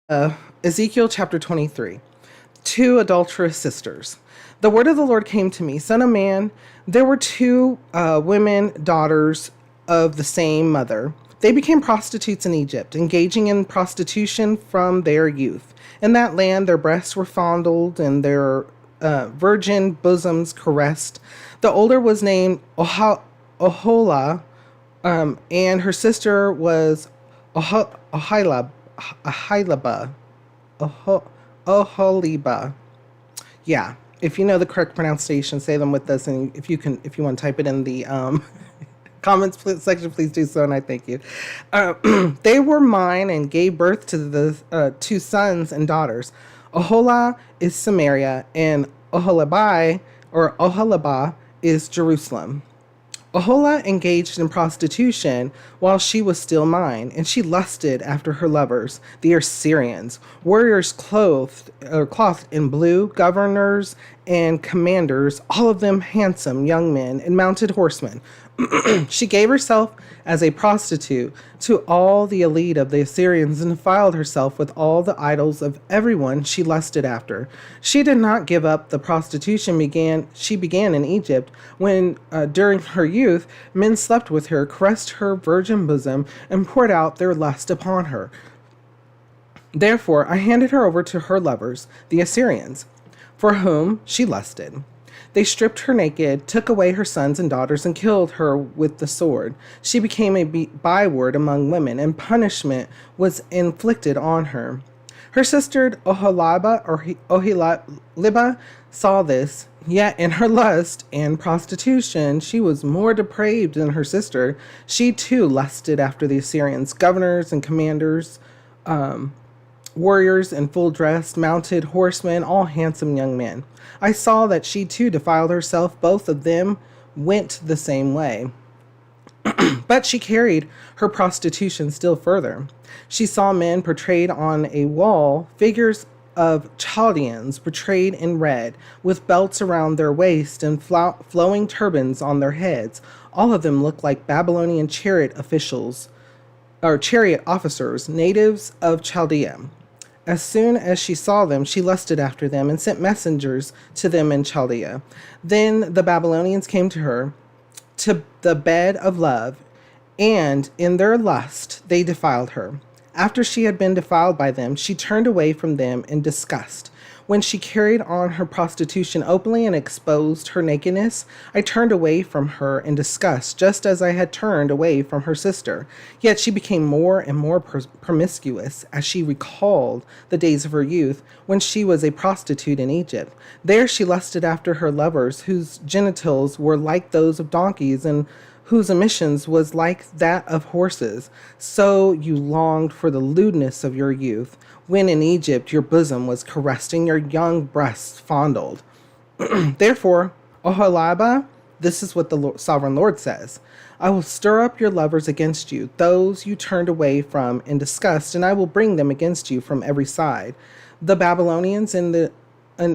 Ezekiel chapter 23. Two adulterous sisters. The word of the Lord came to me, Son of man, there were two women, daughters of the same mother. They became prostitutes in Egypt, engaging in prostitution from their youth. In that land, their breasts were fondled and their virgin bosoms caressed. The older was named Ohola, and her sister was Ohilaba. Ahilaba. Oho- Oholiba. Yeah. If you know the correct pronunciation, say them with us, and if you want to type it in the comments section, please do so, and I thank you. They were mine and gave birth to the two sons and daughters. Ohola is Samaria, and Oholaba is Jerusalem. Ohola engaged in prostitution while she was still mine, and she lusted after her lovers, the Assyrians, warriors clothed in blue, governors and commanders, all of them handsome young men and mounted horsemen. She gave herself as a prostitute to all the elite of the Assyrians and defiled herself with all the idols of everyone she lusted after. She did not give up the prostitution she began in Egypt when, during her youth, men slept with her, caressed her virgin bosom, and poured out their lust upon her. Therefore, I handed her over to her lovers, the Assyrians, for whom she lusted. They stripped her naked, took away her sons and daughters, and killed her with the sword. She became a byword among women, and punishment was inflicted on her. Her sister Oholiba saw this, yet in her lust and prostitution she was more depraved than her sister. She too lusted after the Assyrians, governors and commanders, warriors in full dress, mounted horsemen, all handsome young men. I saw that she too defiled herself. Both of them went the same way. But she carried her prostitution still further. She saw men portrayed on a wall, figures of Chaldeans portrayed in red, with belts around their waist and flowing turbans on their heads. All of them looked like Babylonian chariot officers, natives of Chaldea. As soon as she saw them, she lusted after them and sent messengers to them in Chaldea. Then the Babylonians came to her, to the bed of love, and in their lust they defiled her. After she had been defiled by them, she turned away from them in disgust. When she carried on her prostitution openly and exposed her nakedness, I turned away from her in disgust, just as I had turned away from her sister. Yet she became more and more promiscuous as she recalled the days of her youth, when she was a prostitute in Egypt. There she lusted after her lovers, whose genitals were like those of donkeys and whose emissions was like that of horses. So you longed for the lewdness of your youth, when in Egypt your bosom was caressed and your young breasts fondled. Therefore, Oholiba, this is what the sovereign Lord says: I will stir up your lovers against you, those you turned away from in disgust, and I will bring them against you from every side. The Babylonians and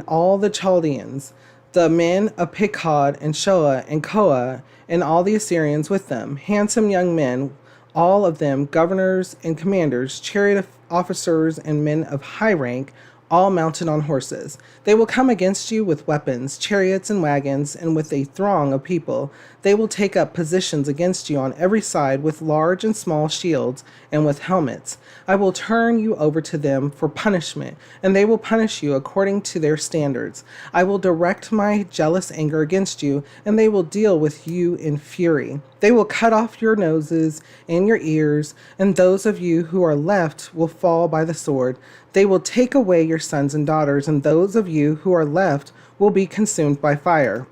all the Chaldeans, the men of Pekod and Shoa and Koa, and all the Assyrians with them, handsome young men, all of them governors and commanders, chariot officers and men of high rank, all mounted on horses. They will come against you with weapons, chariots and wagons, and with a throng of people. They will take up positions against you on every side with large and small shields and with helmets. I will turn you over to them for punishment, and they will punish you according to their standards. I will direct my jealous anger against you, and they will deal with you in fury. They will cut off your noses and your ears, and those of you who are left will fall by the sword. They will take away your sons and daughters, and those of you who are left will be consumed by fire.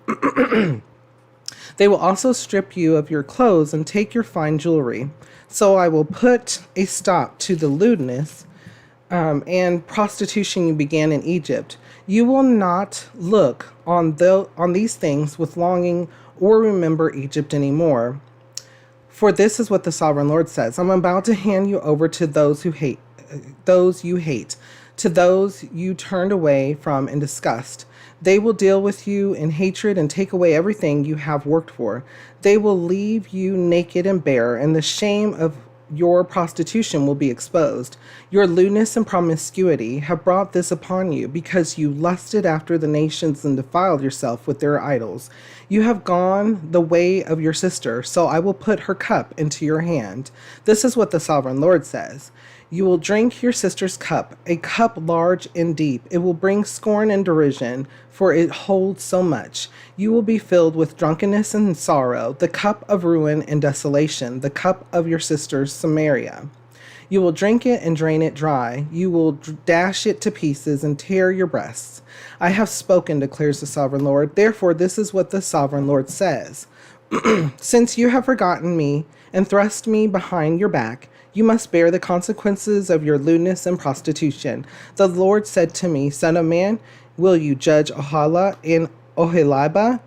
They will also strip you of your clothes and take your fine jewelry. So I will put a stop to the lewdness and prostitution you began in Egypt. You will not look on these things with longing or remember Egypt anymore. For this is what the sovereign Lord says: I'm about to hand you over to those you hate, to those you turned away from in disgust. They will deal with you in hatred and take away everything you have worked for. They will leave you naked and bare, and the shame of your prostitution will be exposed. Your lewdness and promiscuity have brought this upon you, because you lusted after the nations and defiled yourself with their idols. You have gone the way of your sister, so I will put her cup into your hand. This is what the sovereign Lord says. You will drink your sister's cup, a cup large and deep. It will bring scorn and derision, for it holds so much. You will be filled with drunkenness and sorrow, the cup of ruin and desolation, the cup of your sister's Samaria. You will drink it and drain it dry. You will dash it to pieces and tear your breasts. I have spoken, declares the sovereign Lord. Therefore, this is what the sovereign Lord says. Since you have forgotten me and thrust me behind your back, you must bear the consequences of your lewdness and prostitution. The Lord said to me, Son of man, will you judge Ohala and Oholibah?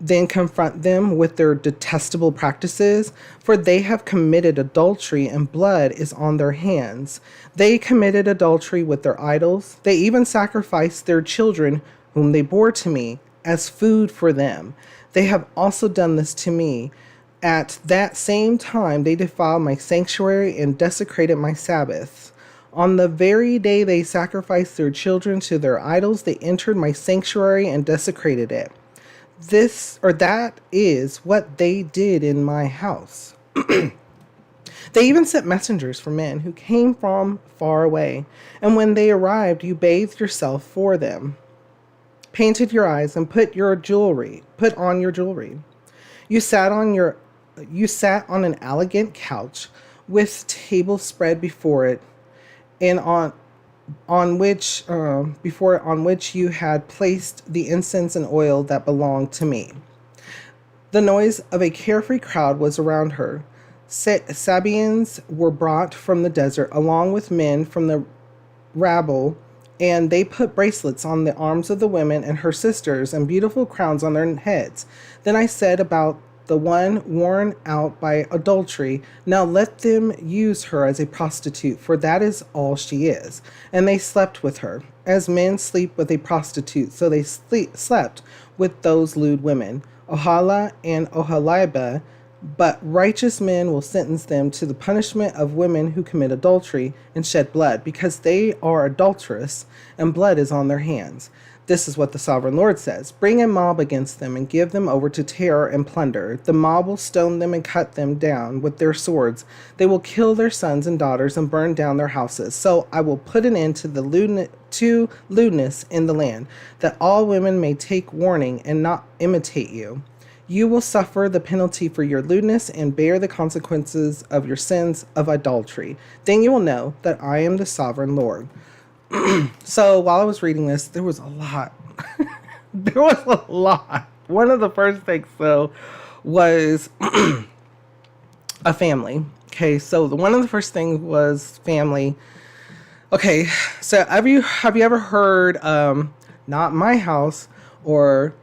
Then confront them with their detestable practices, for they have committed adultery and blood is on their hands. They committed adultery with their idols. They even sacrificed their children whom they bore to me as food for them. They have also done this to me. At that same time, they defiled my sanctuary and desecrated my Sabbaths. On the very day they sacrificed their children to their idols, they entered my sanctuary and desecrated it. That is what they did in my house. They even sent messengers for men who came from far away. And when they arrived, you bathed yourself for them, painted your eyes, and put on your jewelry. You sat on an elegant couch with tables spread before it, and on which you had placed the incense and oil that belonged to me. The noise of a carefree crowd was around her. Sabaeans were brought from the desert, along with men from the rabble, and they put bracelets on the arms of the women and her sisters, and beautiful crowns on their heads. Then I said about the one worn out by adultery, now let them use her as a prostitute, for that is all she is. And they slept with her, as men sleep with a prostitute, so they slept with those lewd women, Ohala and Oholibah. But righteous men will sentence them to the punishment of women who commit adultery and shed blood, because they are adulterous, and blood is on their hands. This is what the sovereign Lord says. Bring a mob against them and give them over to terror and plunder. The mob will stone them and cut them down with their swords. They will kill their sons and daughters and burn down their houses. So I will put an end to lewdness in the land, that all women may take warning and not imitate you. You will suffer the penalty for your lewdness and bear the consequences of your sins of adultery. Then you will know that I am the sovereign Lord. So while I was reading this, there was a lot. There was a lot. One of the first things, though, was a family. Okay, so one of the first things was family. Okay, so have you ever heard, not my house, or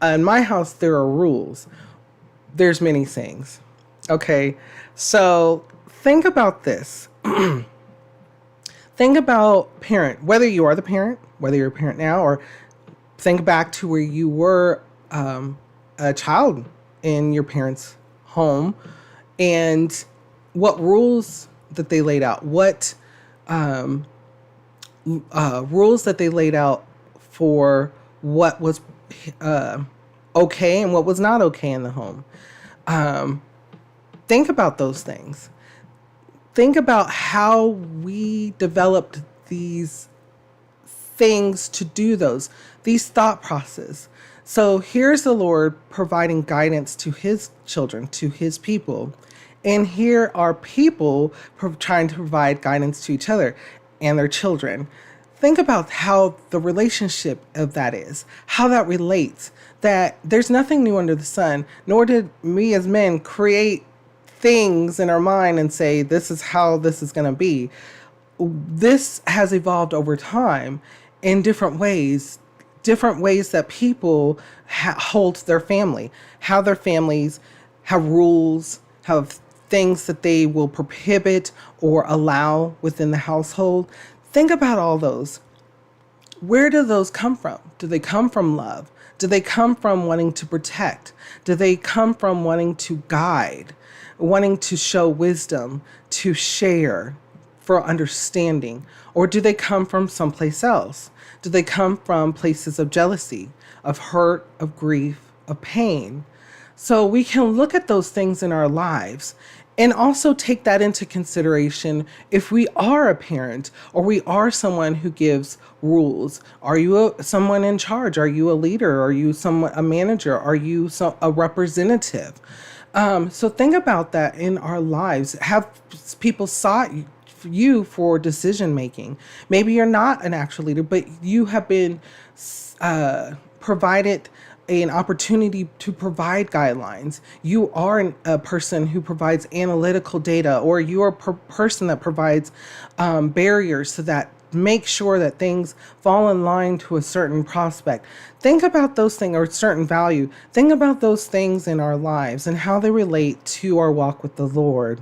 in my house there are rules. There's many things. Okay, so think about this. Think about parent, whether you are the parent, whether you're a parent now, or think back to where you were a child in your parents' home, and what rules that they laid out, what rules that they laid out for what was okay and what was not okay in the home. Think about those things. Think about how we developed these things to do these thought process. So here's the Lord providing guidance to his children, to his people. And here are people trying to provide guidance to each other and their children. Think about how the relationship of that is, how that relates, that there's nothing new under the sun, nor did we as men create things in our mind and say, this is how this is going to be. This has evolved over time in different ways that people hold their family, how their families have rules, have things that they will prohibit or allow within the household. Think about all those. Where do those come from? Do they come from love? Do they come from wanting to protect? Do they come from wanting to guide? wanting to show wisdom, to share, for understanding? Or do they come from someplace else? Do they come from places of jealousy, of hurt, of grief, of pain? So we can look at those things in our lives and also take that into consideration if we are a parent or we are someone who gives rules. Are you someone in charge? Are you a leader? Are you a manager? Are you a representative? So think about that in our lives. Have people sought you for decision making? Maybe you're not an actual leader, but you have been provided an opportunity to provide guidelines. You are a person who provides analytical data, or you are a person that provides barriers so that make sure that things fall in line to a certain prospect. Think about those things, or certain value. Think about those things in our lives and how they relate to our walk with the Lord.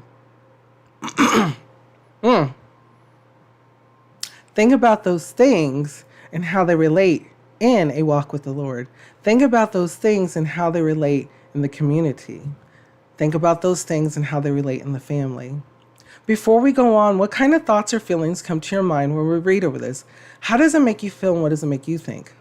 Think about those things and how they relate in a walk with the Lord. Think about those things and how they relate in the community. Think about those things and how they relate in the family. Before we go on, what kind of thoughts or feelings come to your mind when we read over this? How does it make you feel and what does it make you think?